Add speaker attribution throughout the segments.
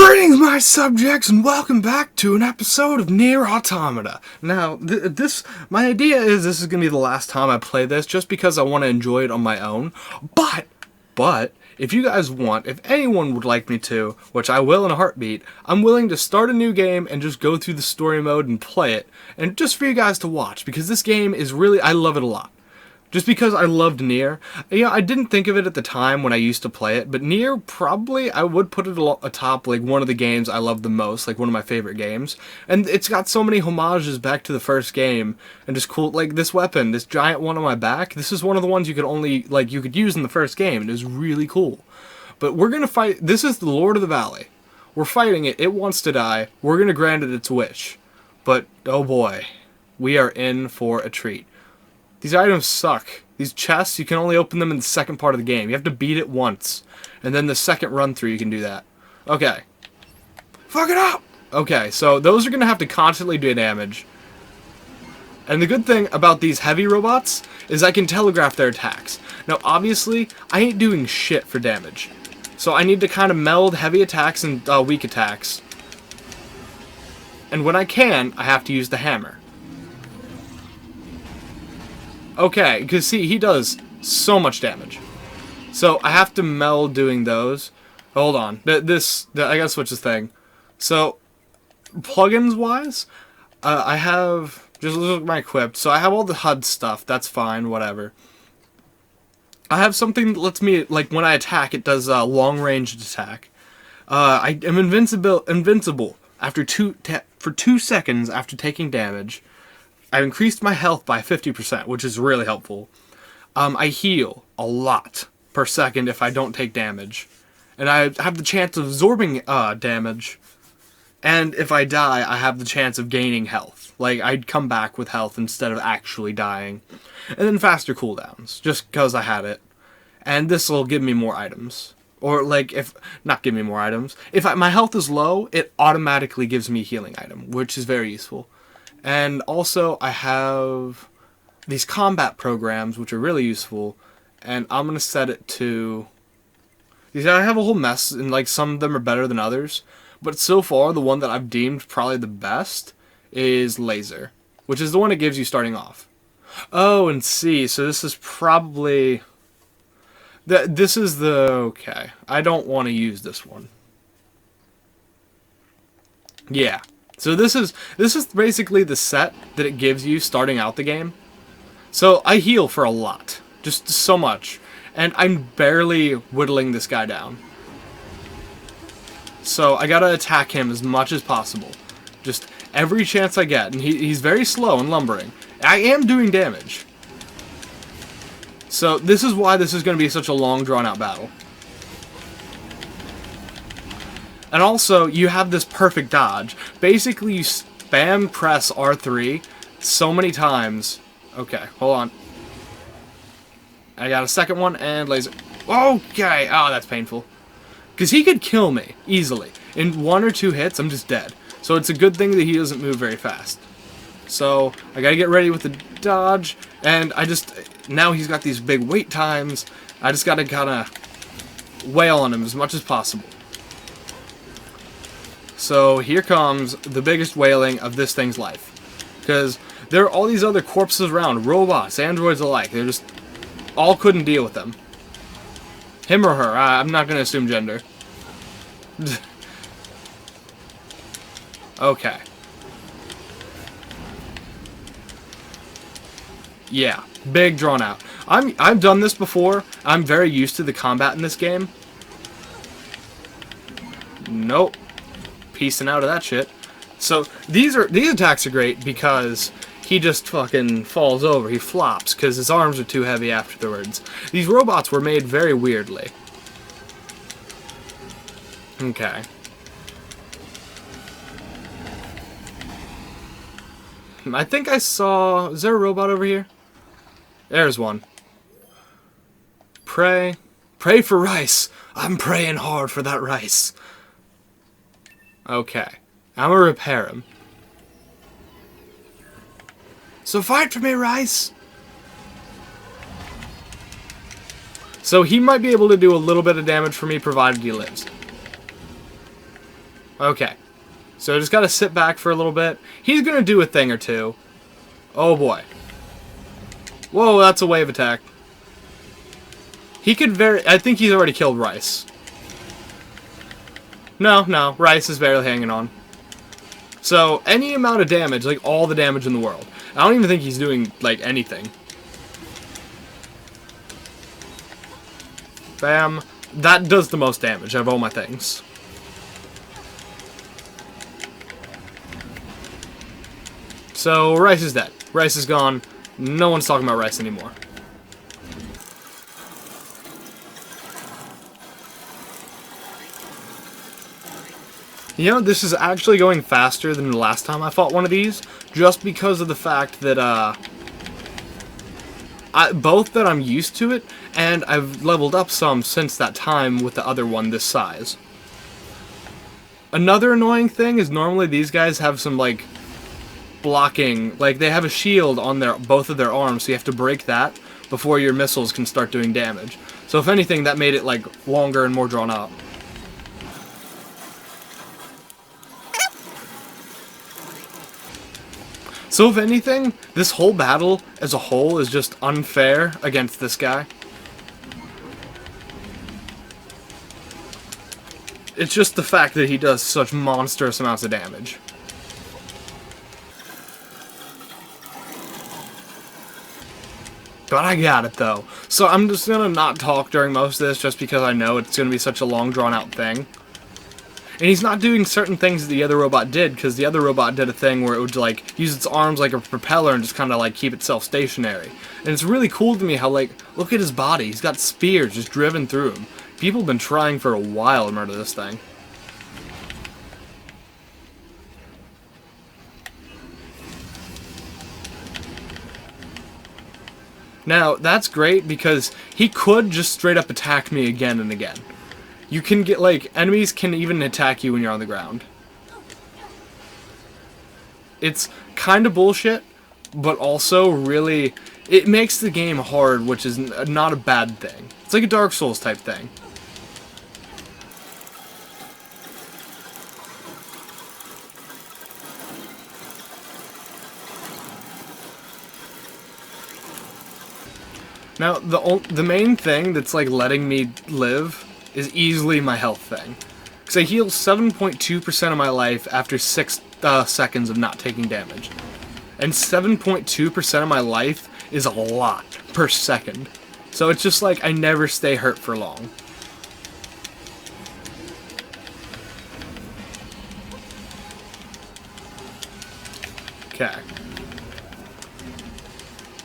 Speaker 1: Greetings, my subjects, and welcome back to an episode of Nier Automata. Now, my idea is this is going to be the last time I play this, just because I want to enjoy it on my own. But, if you guys want, if anyone would like me to, which I will in a heartbeat, I'm willing to start a new game and just go through the story mode and play it, and just for you guys to watch, because this game is really, I love it a lot. Just because I loved Nier. I didn't think of it at the time when I used to play it, but Nier, probably, I would put it atop, like, one of the games I love the most, like, one of my favorite games. And it's got so many homages back to the first game, and just cool, like, this weapon, this giant one on my back, this is one of the ones you could only, like, you could use in the first game, and it was really cool. But we're gonna fight, this is the Lord of the Valley. We're fighting it, it wants to die, we're gonna grant it its wish. But, oh boy, we are in for a treat. These items suck. These chests, you can only open them in the second part of the game. You have to beat it once. And then the second run through you can do that. Okay. Fuck it up! Okay, so those are going to have to constantly do damage. And the good thing about these heavy robots is I can telegraph their attacks. Now, obviously, I ain't doing shit for damage. So I need to kind of meld heavy attacks and weak attacks. And when I can, I have to use the hammer. Okay, because see, he does so much damage. So I have to meld doing those. Hold on. I gotta switch this thing. So, plugins wise, I have, just look at my equipped. So I have all the HUD stuff. That's fine, whatever. I have something that lets me, like, when I attack, it does long range attack. I am invincible after for 2 seconds after taking damage. I've increased my health by 50%, which is really helpful. I heal a lot per second if I don't take damage. And I have the chance of absorbing damage. And if I die, I have the chance of gaining health. Like, I'd come back with health instead of actually dying. And then faster cooldowns, just because I had it. And this will give me more items. Or, like, not give me more items. If my health is low, it automatically gives me a healing item, which is very useful. And also, I have these combat programs, which are really useful, and I'm going to set it to... I have a whole mess, and like some of them are better than others, but so far, the one that I've deemed probably the best is Laser, which is the one it gives you starting off. Oh, and see, so this is probably... This is the... Okay, I don't want to use this one. Yeah. So this is basically the set that it gives you starting out the game. So I heal for a lot. Just so much. And I'm barely whittling this guy down. So I gotta attack him as much as possible. Just every chance I get. And he's very slow and lumbering. I am doing damage. So this is why this is going to be such a long drawn out battle. And also, you have this perfect dodge. Basically, you spam press R3 so many times. Okay, hold on. I got a second one, and laser. Okay! Oh, that's painful. Because he could kill me, easily. In 1 or 2 hits, I'm just dead. So it's a good thing that he doesn't move very fast. So, I gotta get ready with the dodge, and now he's got these big wait times. I just gotta kinda wail on him as much as possible. So here comes the biggest wailing of this thing's life. Because there are all these other corpses around, robots, androids alike. They just all couldn't deal with them. Him or her, I'm not going to assume gender. Okay. Yeah, big drawn out. I've done this before. I'm very used to the combat in this game. Nope. Piecing out of that shit. So these attacks are great because he just fucking falls over. He flops because his arms are too heavy afterwards. These robots were made very weirdly. Okay. I think I saw... Is there a robot over here? There's one. Pray. Pray for rice. I'm praying hard for that rice. Okay. I'm gonna repair him. So fight for me, Rice! So he might be able to do a little bit of damage for me, provided he lives. Okay. So just gotta sit back for a little bit. He's gonna do a thing or two. Oh boy. Whoa, that's a wave attack. He could I think he's already killed Rice. No, Rice is barely hanging on. So, any amount of damage, like all the damage in the world. I don't even think he's doing, like, anything. Bam. That does the most damage out of all my things. So, Rice is dead. Rice is gone. No one's talking about Rice anymore. You know, this is actually going faster than the last time I fought one of these, just because of the fact that, both that I'm used to it, and I've leveled up some since that time with the other one this size. Another annoying thing is normally these guys have some, like, blocking, like, they have a shield on both of their arms, so you have to break that before your missiles can start doing damage. So if anything, that made it, like, longer and more drawn out. So if anything, this whole battle as a whole is just unfair against this guy. It's just the fact that he does such monstrous amounts of damage. But I got it though. So I'm just gonna not talk during most of this just because I know it's gonna be such a long drawn out thing. And he's not doing certain things that the other robot did, because the other robot did a thing where it would, like, use its arms like a propeller and just kind of, like, keep itself stationary. And it's really cool to me how, like, look at his body. He's got spears just driven through him. People have been trying for a while to murder this thing. Now, that's great because he could just straight up attack me again and again. You can get, like, enemies can even attack you when you're on the ground. It's kind of bullshit, but also really, it makes the game hard, which is not a bad thing. It's like a Dark Souls type thing. Now, the main thing that's, like, letting me live is easily my health thing. Because I heal 7.2% of my life after 6 seconds of not taking damage. And 7.2% of my life is a lot per second. So it's just like I never stay hurt for long. Okay.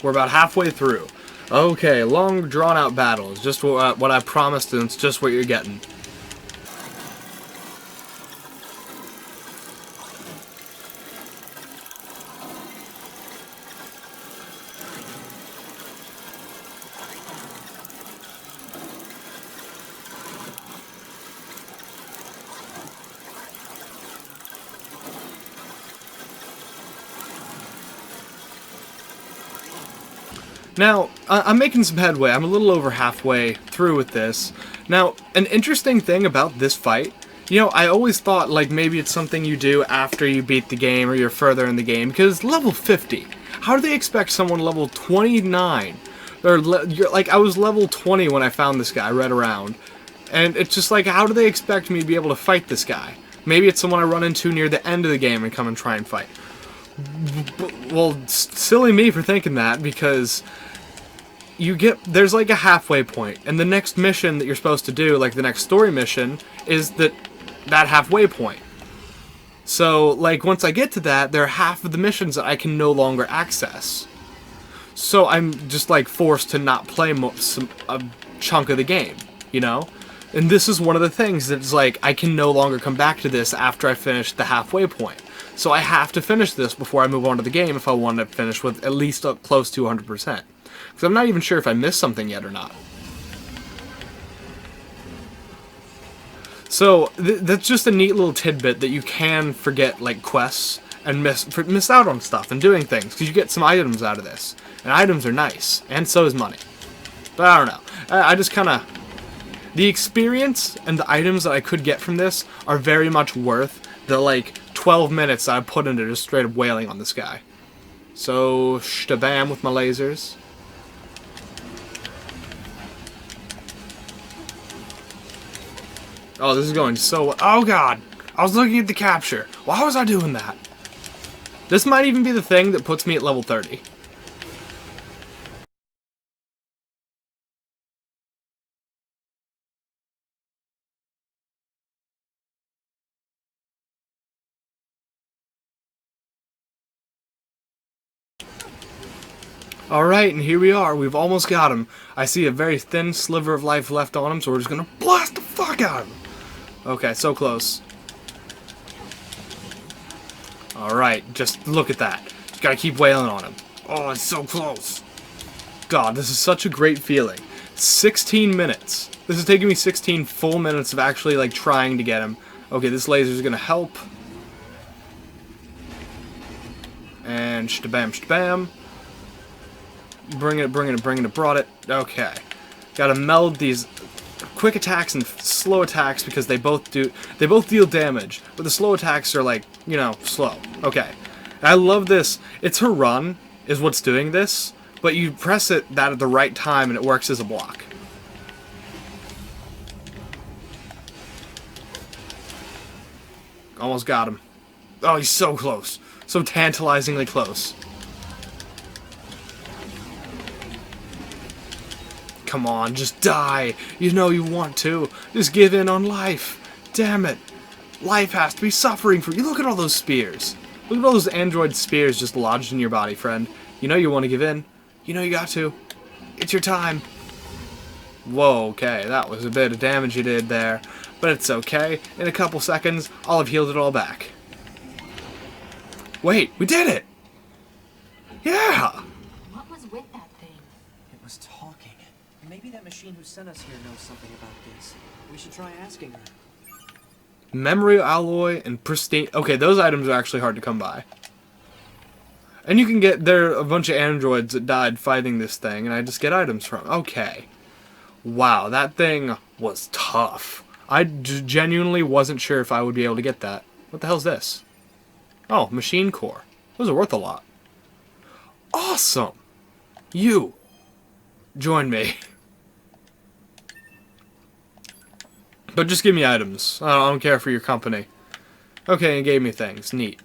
Speaker 1: We're about halfway through. Okay, long drawn-out battle is just what I promised, and it's just what you're getting. Now, I'm making some headway. I'm a little over halfway through with this. Now, an interesting thing about this fight, you know, I always thought, like, maybe it's something you do after you beat the game or you're further in the game, because level 50, how do they expect someone level 29? Or, like, I was level 20 when I found this guy right around, and it's just like, how do they expect me to be able to fight this guy? Maybe it's someone I run into near the end of the game and come and try and fight. Well, silly me for thinking that, because there's like a halfway point, and the next mission that you're supposed to do, like the next story mission, is that halfway point. So, like, once I get to that, there are half of the missions that I can no longer access. So I'm just, like, forced to not play a chunk of the game, you know? And this is one of the things that's like, I can no longer come back to this after I finish the halfway point. So I have to finish this before I move on to the game if I want to finish with at least close to 100%. Because I'm not even sure if I missed something yet or not. So that's just a neat little tidbit that you can forget, like, quests and miss out on stuff and doing things, because you get some items out of this. And items are nice, and so is money. But I don't know. I just kind of... The experience and the items that I could get from this are very much worth the, like, 12 minutes I put into just straight up wailing on this guy. So, shtabam with my lasers. Oh, this is going so well. Oh, God. I was looking at the capture. Why was I doing that? This might even be the thing that puts me at level 30. Alright, and here we are. We've almost got him. I see a very thin sliver of life left on him, so we're just gonna blast the fuck out of him. Okay, so close. Alright, just look at that. Just gotta keep wailing on him. Oh, it's so close. God, this is such a great feeling. 16 minutes. This is taking me 16 full minutes of actually, like, trying to get him. Okay, this laser's gonna help. And shtabam, shtabam. Bring it, brought it. Okay. Gotta meld these quick attacks and slow attacks because they both deal damage, but the slow attacks are, like, you know, slow. Okay. I love this. It's her run is what's doing this, but you press it that at the right time and it works as a block. Almost got him. Oh, he's so close. So tantalizingly close. Come on, just die. You know you want to. Just give in on life. Damn it. Life has to be suffering for you. Look at all those spears. Look at all those android spears just lodged in your body, friend. You know you want to give in. You know you got to. It's your time. Whoa, okay. That was a bit of damage you did there. But it's okay. In a couple seconds, I'll have healed it all back. Wait, we did it! Yeah!
Speaker 2: What was with that thing?
Speaker 3: It was talking. Maybe that machine who sent us here knows something about this. We should try asking her.
Speaker 1: Memory alloy and pristine. Okay, those items are actually hard to come by. And you can get there are a bunch of androids that died fighting this thing, and I just get items from. Okay. Wow, that thing was tough. I genuinely wasn't sure if I would be able to get that. What the hell's this? Oh, machine core. Those are worth a lot. Awesome! You. Join me. But just give me items. I don't care for your company. Okay, and gave me things. Neat.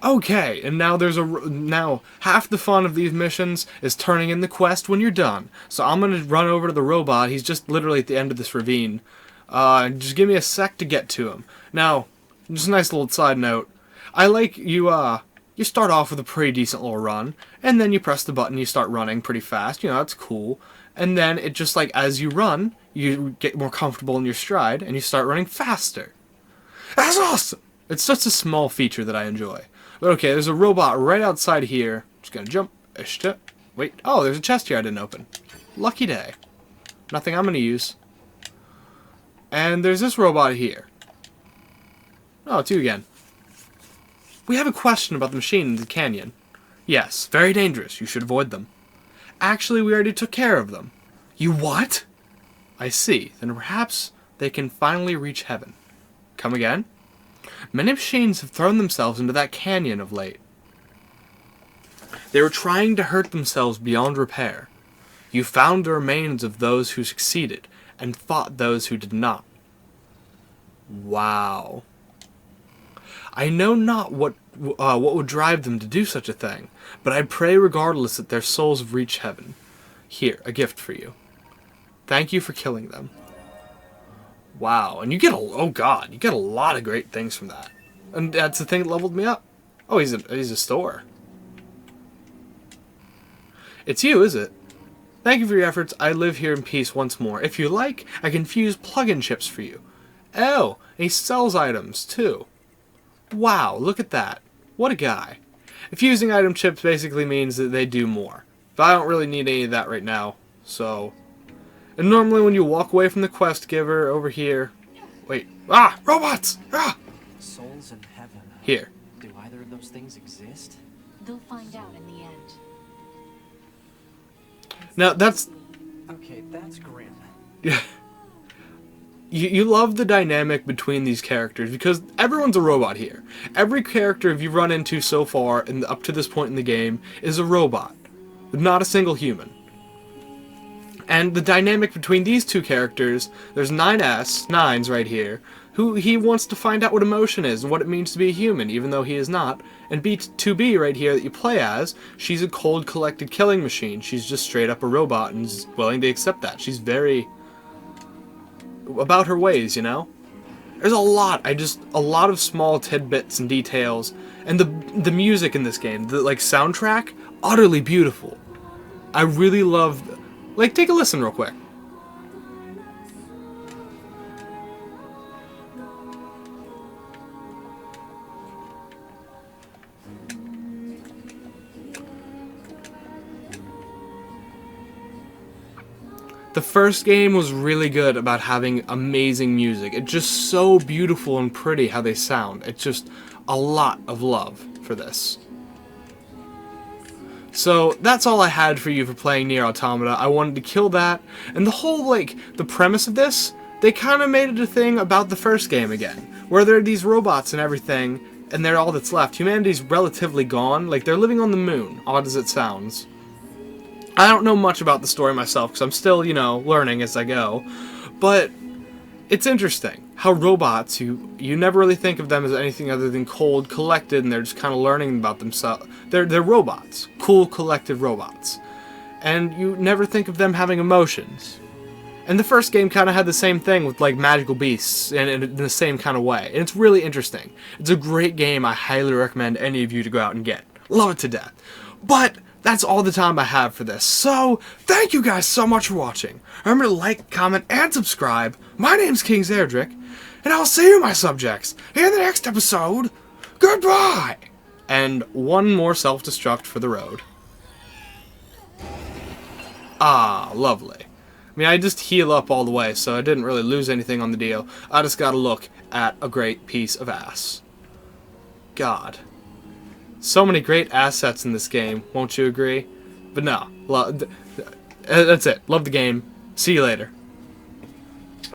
Speaker 1: Okay, and now now half the fun of these missions is turning in the quest when you're done. So I'm gonna run over to the robot. He's just literally at the end of this ravine. Just give me a sec to get to him. Now, just a nice little side note. I like you start off with a pretty decent little run, and then you press the button, you start running pretty fast. You know, that's cool. And then it just, like, as you run, you get more comfortable in your stride, and you start running faster. That's awesome! It's such a small feature that I enjoy. But okay, there's a robot right outside here. Just gonna jump. Wait. Oh, there's a chest here I didn't open. Lucky day. Nothing I'm gonna use. And there's this robot here. Oh, two again. We have a question about the machine in the canyon. Yes, very dangerous. You should avoid them. Actually, we already took care of them. You what? I see. Then perhaps they can finally reach heaven. Come again? Many machines have thrown themselves into that canyon of late. They were trying to hurt themselves beyond repair. You found the remains of those who succeeded, and fought those who did not. Wow. I know not what would drive them to do such a thing, but I pray regardless that their souls reach heaven. Here, a gift for you. Thank you for killing them. Wow, and you get oh god, you get a lot of great things from that. And that's the thing that leveled me up. Oh, he's a store. It's you, is it? Thank you for your efforts. I live here in peace once more. If you like, I can fuse plug-in chips for you. Oh, and he sells items, too. Wow, look at that. What a guy. Fusing item chips basically means that they do more. But I don't really need any of that right now, so... And normally when you walk away from the quest giver over here... Wait. Ah! Robots! Ah!
Speaker 3: Souls in heaven.
Speaker 1: Here.
Speaker 3: Do either of those things exist?
Speaker 2: They'll find out in the end.
Speaker 1: Now, that's...
Speaker 3: Okay, that's grim.
Speaker 1: Yeah. you love the dynamic between these characters because everyone's a robot here. Every character you've run into so far and up to this point in the game is a robot, not a single human. And the dynamic between these two characters, there's 9's right here, who he wants to find out what emotion is and what it means to be a human, even though he is not. And B2B right here that you play as, she's a cold, collected killing machine. She's just straight up a robot and is willing to accept that. She's very about her ways, you know? There's a lot of small tidbits and details, and the music in this game, the like soundtrack, utterly beautiful. I really love, like, take a listen real quick. The first game was really good about having amazing music. It's just so beautiful and pretty how they sound. It's just a lot of love for this. So that's all I had for you for playing Nier Automata. I wanted to kill that. And the whole, like, the premise of this, they kind of made it a thing about the first game again. Where there are these robots and everything, and they're all that's left. Humanity's relatively gone. Like, they're living on the moon, odd as it sounds. I don't know much about the story myself, because I'm still, you know, learning as I go. But it's interesting how robots, you never really think of them as anything other than cold, collected, and they're just kind of learning about themselves. They're robots. Cool, collected robots. And you never think of them having emotions. And the first game kind of had the same thing with, like, magical beasts, and in the same kind of way. And it's really interesting. It's a great game I highly recommend any of you to go out and get. Love it to death. But that's all the time I have for this. So, thank you guys so much for watching. Remember to like, comment, and subscribe. My name's King Zerdrick, and I'll see you, my subjects, in the next episode. Goodbye! And one more self-destruct for the road. Ah, lovely. I mean, I just heal up all the way, so I didn't really lose anything on the deal. I just gotta look at a great piece of ass. God. So many great assets in this game, won't you agree? But no, that's it. Love the game. See you later.